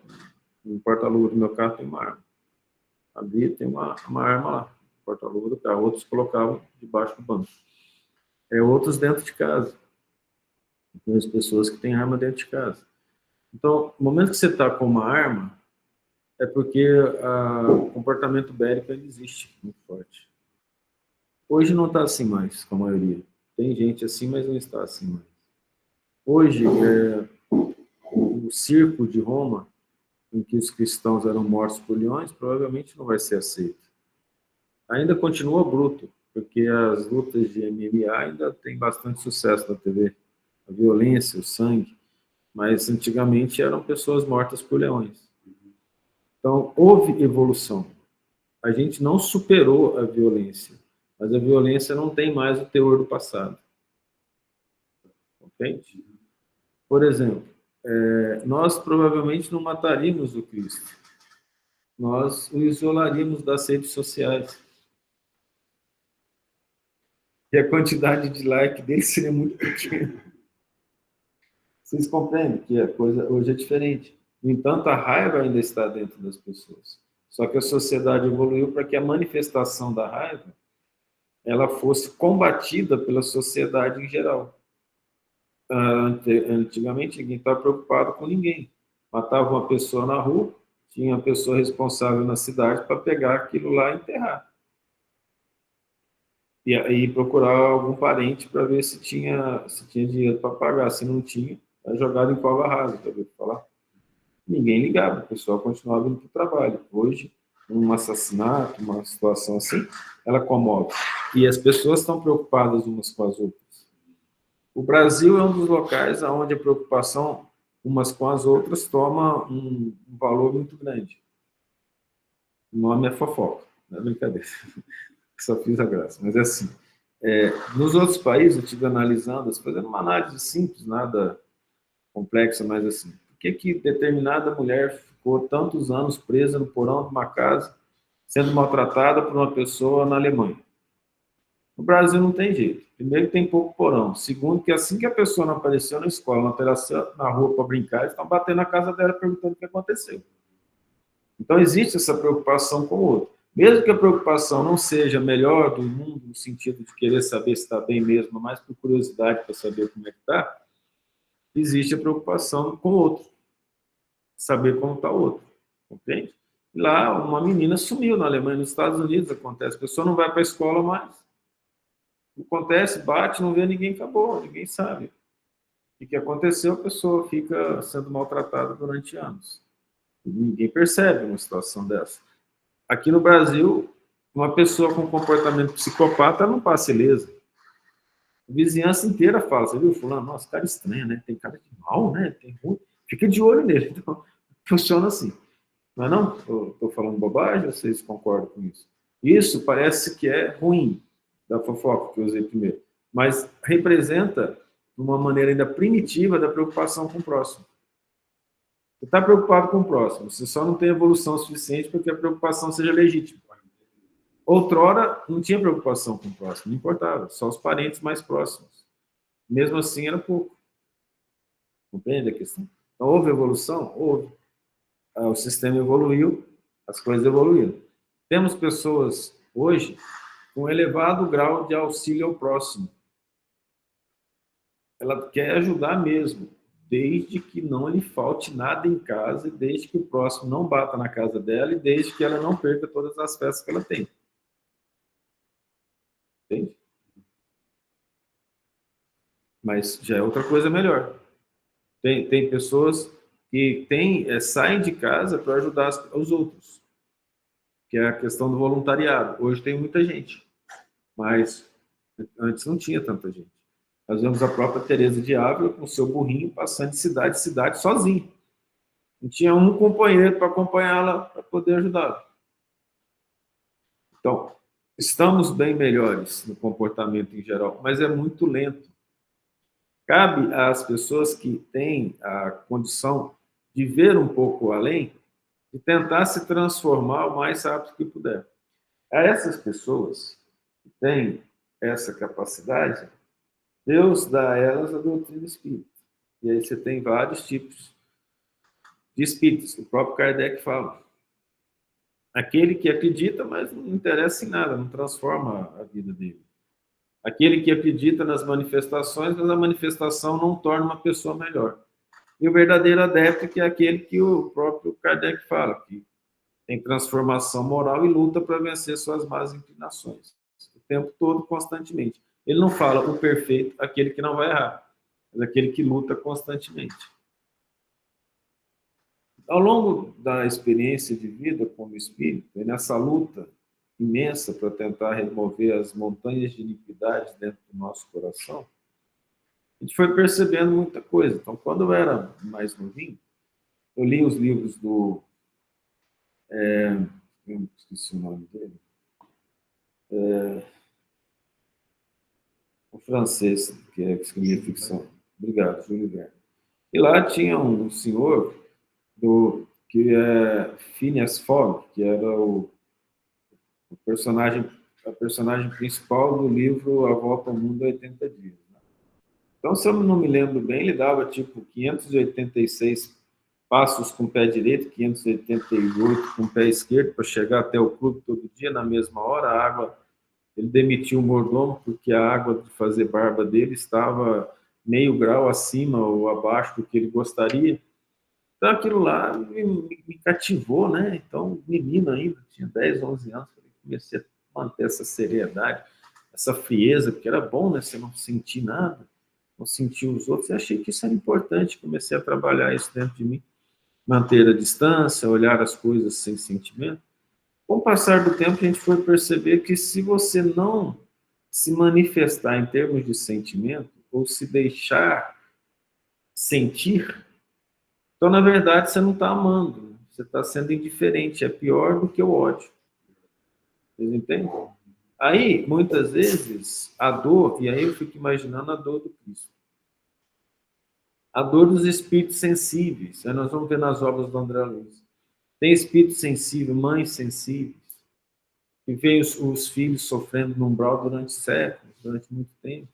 no porta-luva do meu carro tem uma arma. Ali tem uma arma lá, no porta-luva do carro. Outros colocavam debaixo do banco. Outros dentro de casa. Conheço pessoas que têm arma dentro de casa. Então, no momento que você está com uma arma, é porque o comportamento bélico ainda existe muito forte. Hoje não está assim mais, com a maioria. Tem gente assim, mas não está assim mais. Hoje, o circo de Roma, em que os cristãos eram mortos por leões, provavelmente não vai ser aceito. Ainda continua bruto, porque as lutas de MMA ainda têm bastante sucesso na TV. A violência, o sangue, mas antigamente eram pessoas mortas por leões. Então, houve evolução. A gente não superou a violência, mas a violência não tem mais o teor do passado. Ok? Por exemplo, nós provavelmente não mataríamos o Cristo. Nós o isolaríamos das redes sociais. E a quantidade de like dele seria muito pequena. Vocês compreendem que a coisa hoje é diferente. No entanto, a raiva ainda está dentro das pessoas. Só que a sociedade evoluiu para que a manifestação da raiva ela fosse combatida pela sociedade em geral. Antigamente, ninguém estava preocupado com ninguém. Matava uma pessoa na rua, tinha uma pessoa responsável na cidade para pegar aquilo lá e enterrar. E aí procurar algum parente para ver se tinha dinheiro para pagar. Se não tinha, era jogado em cova rasa, para ver falar. Ninguém ligava, o pessoal continuava indo para o trabalho. Hoje, um assassinato, uma situação assim, ela comove. E as pessoas estão preocupadas umas com as outras. O Brasil é um dos locais onde a preocupação umas com as outras toma um valor muito grande. O nome é fofoca, não é brincadeira. Só fiz a graça, mas é assim. Nos outros países, eu estive analisando, fazendo uma análise simples, nada complexa, mas assim, por que determinada mulher ficou tantos anos presa no porão de uma casa, sendo maltratada por uma pessoa na Alemanha? No Brasil não tem jeito. Primeiro, tem pouco porão. Segundo, que assim que a pessoa não apareceu na escola, não apareceu na rua para brincar, eles estão batendo na casa dela perguntando o que aconteceu. Então, existe essa preocupação com o outro. Mesmo que a preocupação não seja a melhor do mundo, no sentido de querer saber se está bem mesmo, mas por curiosidade para saber como é que está, existe a preocupação com o outro. Saber como está o outro. Entende? Lá, uma menina sumiu na Alemanha, nos Estados Unidos acontece. A pessoa não vai para a escola mais. Acontece, bate, não vê ninguém, acabou, ninguém sabe. O que aconteceu, a pessoa fica sendo maltratada durante anos. Ninguém percebe uma situação dessa. Aqui no Brasil, uma pessoa com comportamento psicopata não passa ilesa. A vizinhança inteira fala, você viu, fulano? Nossa, cara estranho, né? Tem cara de mal, né? Tem ruim. Fica de olho nele. Então, funciona assim. Não é não? Estou falando bobagem, vocês concordam com isso? Isso parece que é ruim, da fofoca que eu usei primeiro, mas representa uma maneira ainda primitiva da preocupação com o próximo. Você está preocupado com o próximo, você só não tem evolução suficiente para que a preocupação seja legítima. Outrora, não tinha preocupação com o próximo, não importava, só os parentes mais próximos. Mesmo assim, era pouco. Compreende a questão? Então, houve evolução? Houve. O sistema evoluiu, as coisas evoluíram. Temos pessoas, hoje, com elevado grau de auxílio ao próximo. Ela quer ajudar mesmo, desde que não lhe falte nada em casa, desde que o próximo não bata na casa dela e desde que ela não perca todas as festas que ela tem. Entende? Mas já é outra coisa melhor. Tem pessoas que saem de casa para ajudar os outros, que é a questão do voluntariado. Hoje tem muita gente, mas antes não tinha tanta gente. Nós vemos a própria Teresa de Ávila com seu burrinho passando de cidade em cidade sozinho. Não tinha um companheiro para acompanhá-la para poder ajudá-la. Então, estamos bem melhores no comportamento em geral, mas é muito lento. Cabe às pessoas que têm a condição de ver um pouco além e tentar se transformar o mais rápido que puder. A essas pessoas que têm essa capacidade, Deus dá a elas a doutrina espírita. E aí você tem vários tipos de espíritos. O próprio Kardec fala. Aquele que acredita, mas não interessa em nada, não transforma a vida dele. Aquele que acredita nas manifestações, mas a manifestação não torna uma pessoa melhor. E o verdadeiro adepto, que é aquele que o próprio Kardec fala, que tem transformação moral e luta para vencer suas más inclinações. O tempo todo, constantemente. Ele não fala o perfeito, aquele que não vai errar. mas aquele que luta constantemente. Ao longo da experiência de vida como espírito, e nessa luta imensa para tentar remover as montanhas de iniquidade dentro do nosso coração, a gente foi percebendo muita coisa. Então, quando eu era mais novinho, eu li os livros do... eu esqueci o nome dele. O francês, que escrevia ficção. Obrigado, Júlio Verne. E lá tinha um senhor que é Phineas Fogg, que era o personagem, a personagem principal do livro A Volta ao Mundo em 80 Dias. Então, se eu não me lembro bem, ele dava tipo 586 passos com o pé direito, 588 com o pé esquerdo, para chegar até o clube todo dia, na mesma hora. A água, ele demitiu o mordomo, porque a água de fazer barba dele estava meio grau acima ou abaixo do que ele gostaria. Então, aquilo lá me cativou, né? Então, menino ainda, tinha 10, 11 anos, comecei a manter essa seriedade, essa frieza, porque era bom, né? Você não sentir nada, não sentir os outros. Eu achei que isso era importante, comecei a trabalhar isso dentro de mim, manter a distância, olhar as coisas sem sentimento. Com o passar do tempo, a gente foi perceber que se você não se manifestar em termos de sentimento, ou se deixar sentir, então, na verdade, você não está amando, você está sendo indiferente, é pior do que o ódio. Vocês entendem? Aí, muitas vezes, a dor, e aí eu fico imaginando a dor do Cristo. A dor dos espíritos sensíveis, aí nós vamos ver nas obras do André Luiz. Tem espírito sensível, mães sensíveis, que veem os filhos sofrendo no umbral durante séculos, durante muito tempo.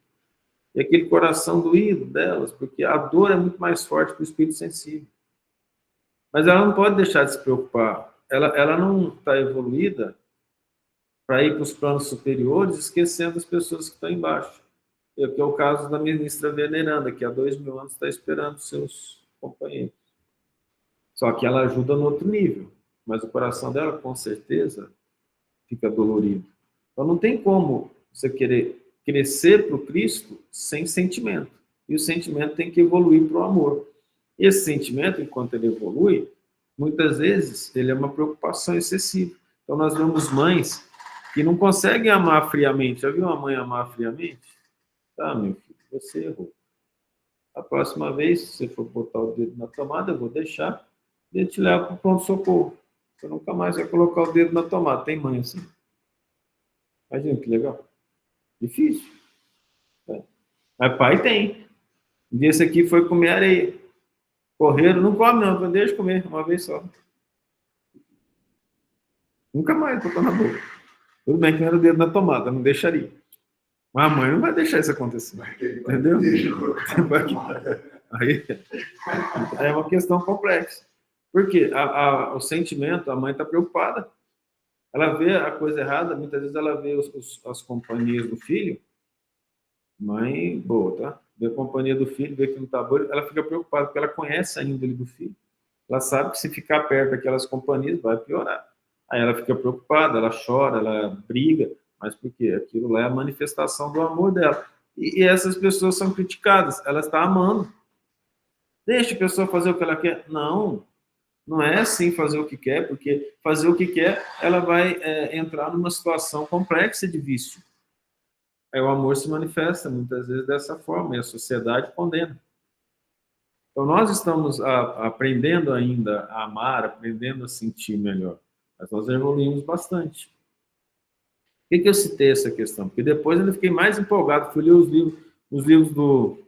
E aquele coração doído delas, porque a dor é muito mais forte que o espírito sensível. Mas ela não pode deixar de se preocupar. Ela não está evoluída para ir para os planos superiores, esquecendo as pessoas que estão embaixo. Que é o caso da ministra veneranda, que há 2000 anos está esperando seus companheiros. Só que ela ajuda no outro nível. Mas o coração dela, com certeza, fica dolorido. Então não tem como você querer crescer para o Cristo sem sentimento. E o sentimento tem que evoluir para o amor. Esse sentimento, enquanto ele evolui, muitas vezes ele é uma preocupação excessiva. Então nós vemos mães que não conseguem amar friamente. Já viu uma mãe amar friamente? Tá, meu filho, você errou. A próxima vez, se você for botar o dedo na tomada, eu vou deixar, e te levo para o pronto-socorro. Você nunca mais vai colocar o dedo na tomada. Tem mãe assim. Imagina que legal. Difícil. É. Mas pai tem. Um dia esse aqui foi comer areia. Correram, não come não, deixa comer uma vez só. Nunca mais botou na boca. Tudo bem que não era o dedo na tomada, não deixaria. Mas a mãe não vai deixar isso acontecer. Entendeu? Aí é uma questão complexa. Por quê? O sentimento, a mãe está preocupada. Ela vê a coisa errada, muitas vezes ela vê as companhias do filho. Mãe boa, tá? Vê a companhia do filho, vê que não está boa, ela fica preocupada, porque ela conhece a índole do filho. Ela sabe que se ficar perto daquelas companhias vai piorar. Aí ela fica preocupada, ela chora, ela briga, mas por quê? Aquilo lá é a manifestação do amor dela. E essas pessoas são criticadas, ela está amando. Deixa a pessoa fazer o que ela quer. Não, não é assim fazer o que quer, porque fazer o que quer, ela vai entrar numa situação complexa de vício. Aí o amor se manifesta muitas vezes dessa forma, e a sociedade condena. Então nós estamos aprendendo ainda a amar, aprendendo a sentir melhor, mas nós evoluímos bastante. Por que eu citei essa questão? Porque depois eu fiquei mais empolgado, fui ler os livros do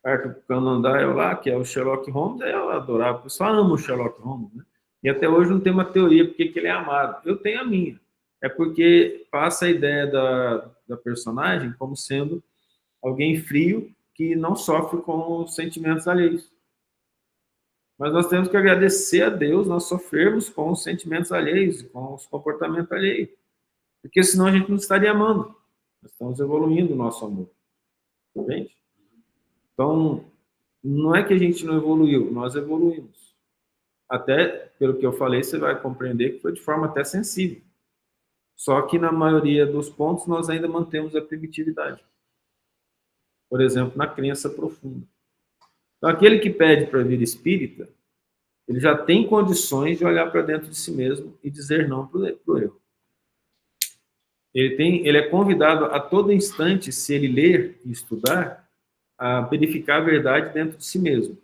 Arthur Conan Doyle lá, que é o Sherlock Holmes. Eu adorava, o pessoal ama o Sherlock Holmes, né? E até hoje não tem uma teoria porque que ele é amado. Eu tenho a minha. É porque passa a ideia da personagem como sendo alguém frio que não sofre com os sentimentos alheios. Mas nós temos que agradecer a Deus nós sofrermos com os sentimentos alheios, com os comportamentos alheios. Porque senão a gente não estaria amando. Nós estamos evoluindo o nosso amor. Entende? Então, não é que a gente não evoluiu, nós evoluímos. Até, pelo que eu falei, você vai compreender que foi de forma até sensível. Só que na maioria dos pontos nós ainda mantemos a primitividade. Por exemplo, na crença profunda. Então, aquele que pede para vir espírita, ele já tem condições de olhar para dentro de si mesmo e dizer não para o erro. Ele é convidado a todo instante, se ele ler e estudar, a verificar a verdade dentro de si mesmo.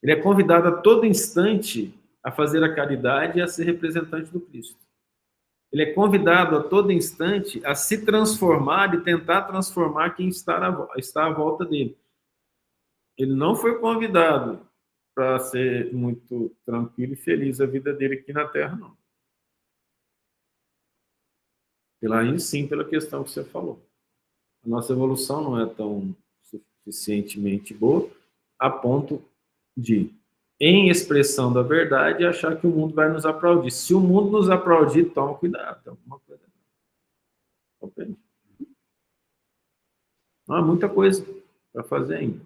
Ele é convidado a todo instante a fazer a caridade e a ser representante do Cristo. Ele é convidado a todo instante a se transformar e tentar transformar quem está à volta dele. Ele não foi convidado para ser muito tranquilo e feliz a vida dele aqui na Terra, não. Aí sim, pela questão que você falou. A nossa evolução não é tão suficientemente boa a ponto de, em expressão da verdade, achar que o mundo vai nos aplaudir. Se o mundo nos aplaudir, toma cuidado. Tem alguma coisa. Compreende? Não há muita coisa para fazer ainda.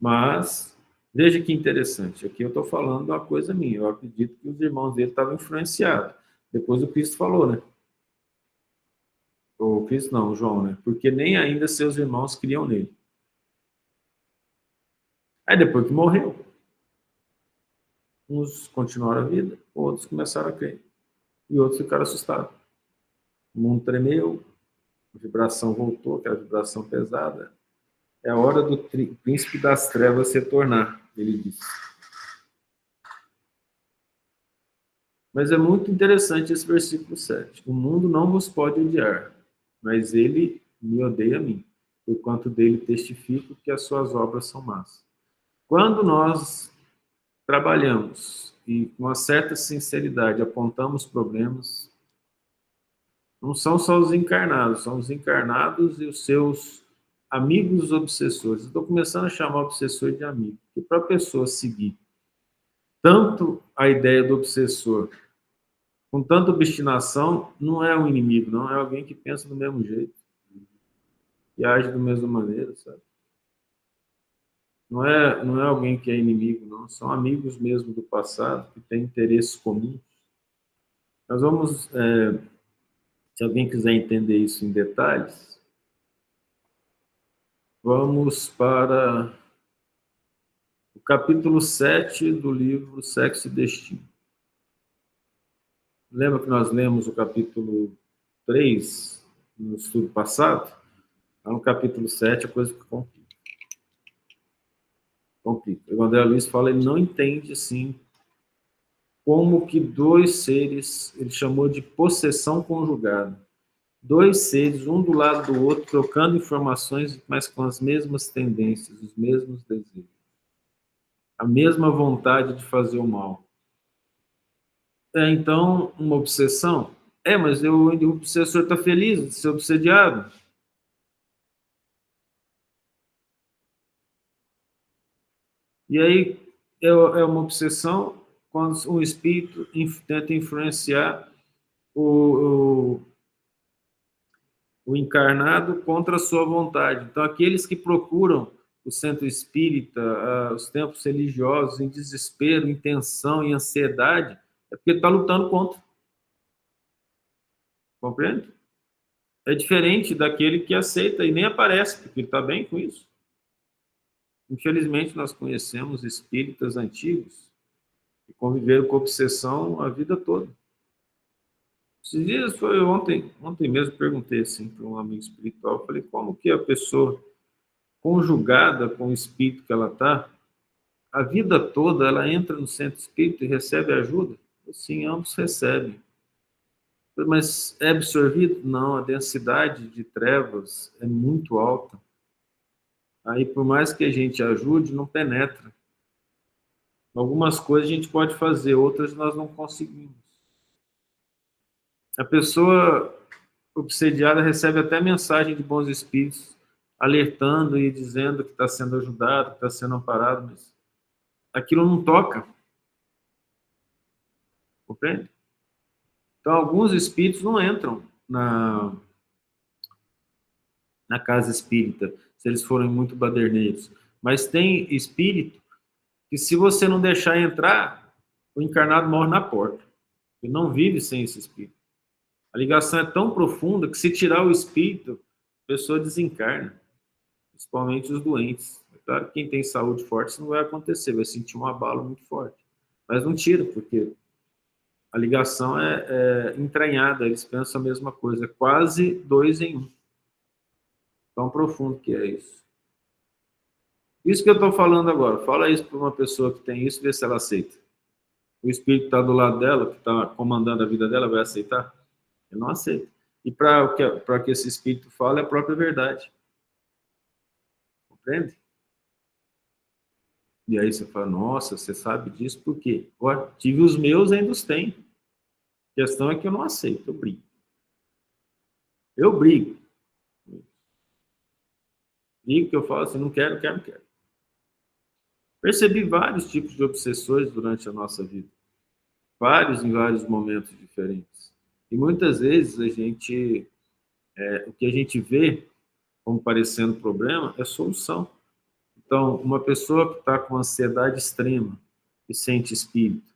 Mas, veja que interessante. Aqui eu estou falando uma coisa minha. Eu acredito que os irmãos dele estavam influenciados. Depois o Cristo falou, né? O Cristo não, o João, né? Porque nem ainda seus irmãos criam nele. Aí depois que morreu, uns continuaram a vida, outros começaram a crer. E outros ficaram assustados. O mundo tremeu, a vibração voltou, aquela vibração pesada. É a hora do príncipe das trevas retornar, ele disse. Mas é muito interessante esse versículo 7. O mundo não vos pode odiar, mas ele me odeia a mim, porquanto dele testifico que as suas obras são más. Quando nós trabalhamos e com uma certa sinceridade apontamos problemas, não são só os encarnados, são os encarnados e os seus amigos obsessores. Estou começando a chamar o obsessor de amigo, porque para a pessoa seguir tanto a ideia do obsessor, com tanta obstinação, não é um inimigo, não é alguém que pensa do mesmo jeito, que age da mesma maneira, sabe? Não é alguém que é inimigo, não. São amigos mesmo do passado, que têm interesses comuns. Nós vamos, se alguém quiser entender isso em detalhes, vamos para o capítulo 7 do livro Sexo e Destino. Lembra que nós lemos o capítulo 3 no estudo passado? Lá no capítulo 7 a coisa fica complica. O André Luiz fala, ele não entende, assim, como que dois seres, ele chamou de possessão conjugada. Dois seres, um do lado do outro, trocando informações, mas com as mesmas tendências, os mesmos desejos. A mesma vontade de fazer o mal. Então, uma obsessão? Mas o obsessor está feliz de ser obsediado. E aí, é uma obsessão quando um espírito tenta influenciar o encarnado contra a sua vontade. Então, aqueles que procuram o centro espírita, os templos religiosos, em desespero, em tensão, em ansiedade, é porque está lutando contra. Compreende? É diferente daquele que aceita e nem aparece, porque ele está bem com isso. Infelizmente, nós conhecemos espíritas antigos que conviveram com obsessão a vida toda. Esses dias foi ontem mesmo, perguntei assim para um amigo espiritual, falei, como que a pessoa conjugada com o espírito que ela está, a vida toda ela entra no centro espírita e recebe ajuda? Sim, ambos recebem. Mas é absorvido? Não, a densidade de trevas é muito alta. Aí, por mais que a gente ajude, não penetra. Algumas coisas a gente pode fazer, outras nós não conseguimos. A pessoa obsediada recebe até mensagem de bons espíritos, alertando e dizendo que está sendo ajudado, que está sendo amparado, mas aquilo não toca. Compreende? Então, alguns espíritos não entram na casa espírita, se eles forem muito baderneiros. Mas tem espírito que, se você não deixar entrar, o encarnado morre na porta. Ele não vive sem esse espírito. A ligação é tão profunda que, se tirar o espírito, a pessoa desencarna, principalmente os doentes. Claro que quem tem saúde forte, isso não vai acontecer, vai sentir um abalo muito forte. Mas não tira, porque a ligação é entranhada, eles pensam a mesma coisa, é quase dois em um. Tão profundo que é isso. Isso que eu estou falando agora, fala isso para uma pessoa que tem isso, vê se ela aceita. O espírito está do lado dela, que está comandando a vida dela, vai aceitar? Ele não aceita. E para que esse espírito fale, é a própria verdade. Compreende? E aí você fala, nossa, você sabe disso por quê? Ó, tive os meus, ainda os tenho. A questão é que eu não aceito, eu brigo. Eu brigo. Digo que eu falo assim, não quero, não quero, não quero. Percebi vários tipos de obsessores durante a nossa vida. Vários em vários momentos diferentes. E muitas vezes o que a gente vê como parecendo problema é solução. Então, uma pessoa que está com ansiedade extrema e sente espírito,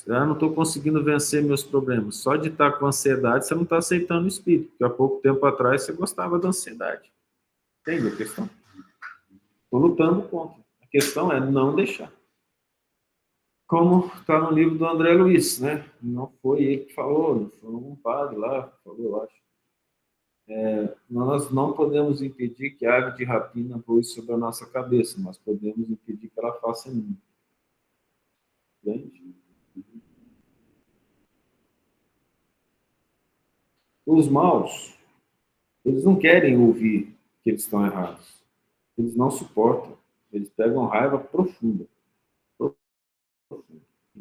não estou conseguindo vencer meus problemas. Só de estar com ansiedade, você não está aceitando o espírito, porque há pouco tempo atrás você gostava da ansiedade. Entende a questão? Estou lutando contra. A questão é não deixar. Como está no livro do André Luiz, né? Não foi ele que falou, não foi um padre lá que falou, eu acho. Nós não podemos impedir que a ave de rapina voe sobre a nossa cabeça, mas podemos impedir que ela faça ninho. Entende? Os maus, eles não querem ouvir que eles estão errados. Eles não suportam. Eles pegam raiva profunda.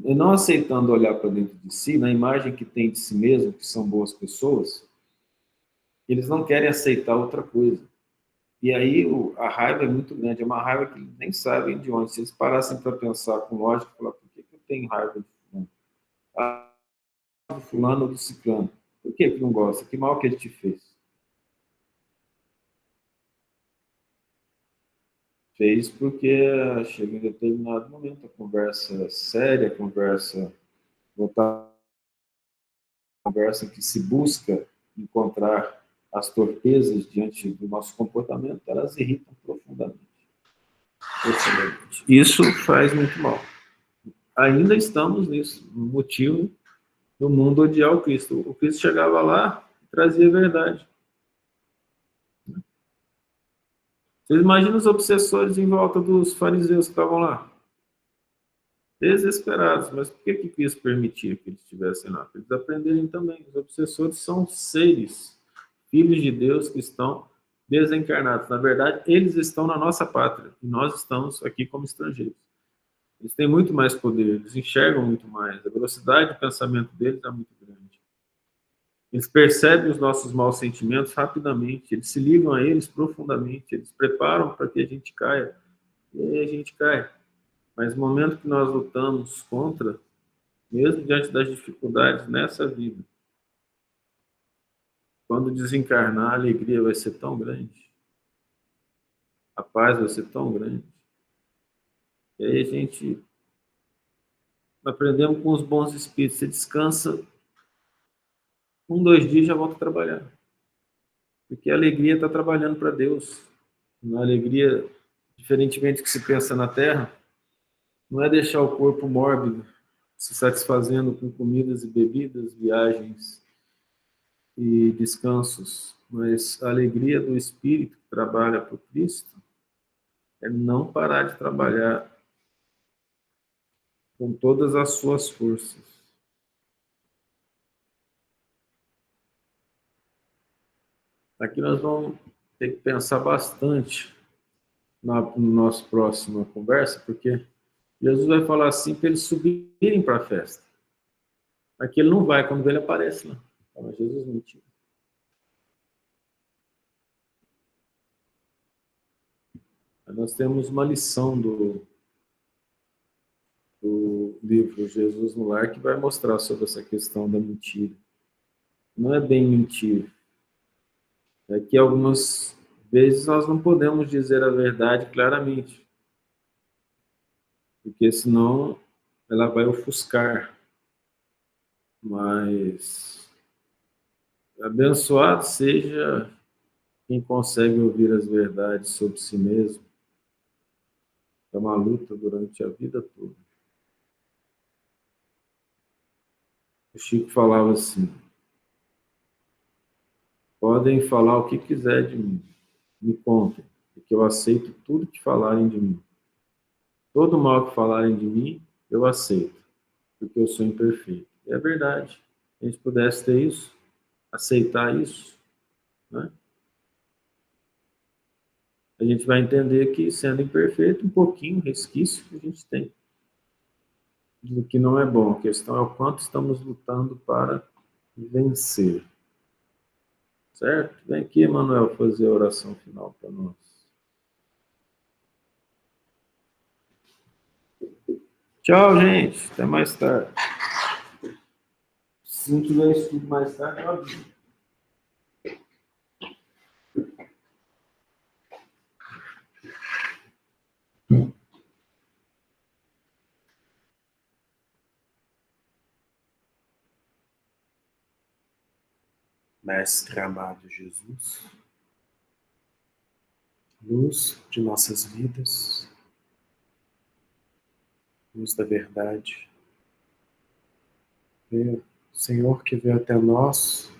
E não aceitando olhar para dentro de si, na imagem que tem de si mesmo, que são boas pessoas, eles não querem aceitar outra coisa. E aí a raiva é muito grande, é uma raiva que eles nem sabem de onde. Se eles parassem para pensar com lógica, falar, por que eu tenho raiva de fulano? Ah, do fulano ou do ciclano. Por que não gosta? Que mal que ele te fez? Fez porque chega em determinado momento, a conversa séria, a conversa voltar, a conversa que se busca encontrar as torpezas diante do nosso comportamento, elas irritam profundamente. Isso faz muito mal. Ainda estamos nisso, no motivo do mundo odiar o Cristo. O Cristo chegava lá e trazia a verdade. Vocês imaginam os obsessores em volta dos fariseus que estavam lá? Desesperados. Mas por que Cristo permitia que eles estivessem lá? Para eles aprenderem também. Os obsessores são seres, filhos de Deus que estão desencarnados. Na verdade, eles estão na nossa pátria e nós estamos aqui como estrangeiros. Eles têm muito mais poder, eles enxergam muito mais. A velocidade de pensamento deles é muito grande. Eles percebem os nossos maus sentimentos rapidamente, eles se ligam a eles profundamente, eles preparam para que a gente caia, e aí a gente cai. Mas no momento que nós lutamos contra, mesmo diante das dificuldades nessa vida, quando desencarnar, a alegria vai ser tão grande, a paz vai ser tão grande, e aí a gente aprendemos com os bons espíritos, você descansa 2 dias já volta a trabalhar, porque a alegria está trabalhando para Deus. A alegria, diferentemente do que se pensa na Terra, não é deixar o corpo mórbido, se satisfazendo com comidas e bebidas, viagens e descansos, mas a alegria do espírito que trabalha para o Cristo é não parar de trabalhar com todas as suas forças. Aqui nós vamos ter que pensar bastante na nossa próxima conversa, porque Jesus vai falar assim para eles subirem para a festa. Aqui ele não vai, quando ele aparece lá. Fala, Jesus mentiu. Nós temos uma lição do livro Jesus no Lar que vai mostrar sobre essa questão da mentira. Não é bem mentir. É que algumas vezes nós não podemos dizer a verdade claramente, porque senão ela vai ofuscar. Mas abençoado seja quem consegue ouvir as verdades sobre si mesmo É uma luta durante a vida toda. O Chico falava assim: podem falar o que quiser de mim, me contem, porque eu aceito tudo que falarem de mim. Todo mal que falarem de mim, eu aceito, porque eu sou imperfeito. E é verdade. Se a gente pudesse ter isso, aceitar isso, né? A gente vai entender que, sendo imperfeito, um pouquinho, resquício que a gente tem do que não é bom. A questão é o quanto estamos lutando para vencer. Certo? Vem aqui, Emanuel, fazer a oração final para nós. Tchau, gente. Até mais tarde. Se não tiver estudo mais tarde, eu aviso. Mestre amado Jesus, luz de nossas vidas, luz da verdade, Senhor que veio até nós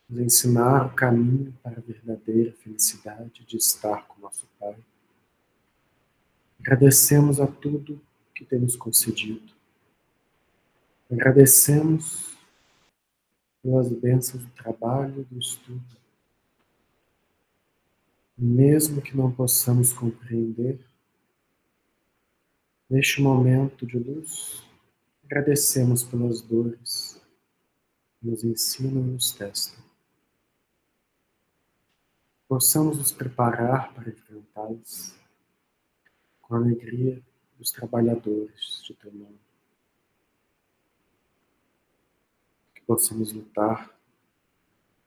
nos ensinar o caminho para a verdadeira felicidade de estar com nosso Pai. Agradecemos a tudo que tem nos concedido. Agradecemos pelas bênçãos do trabalho e do estudo. Mesmo que não possamos compreender, neste momento de luz, agradecemos pelas dores que nos ensinam e nos testam. Possamos nos preparar para enfrentá-las com a alegria dos trabalhadores de teu nome. Que possamos lutar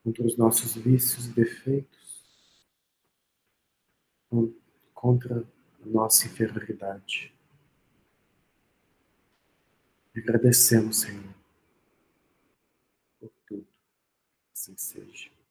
contra os nossos vícios e defeitos, contra a nossa inferioridade. E agradecemos, Senhor, por tudo. Assim seja.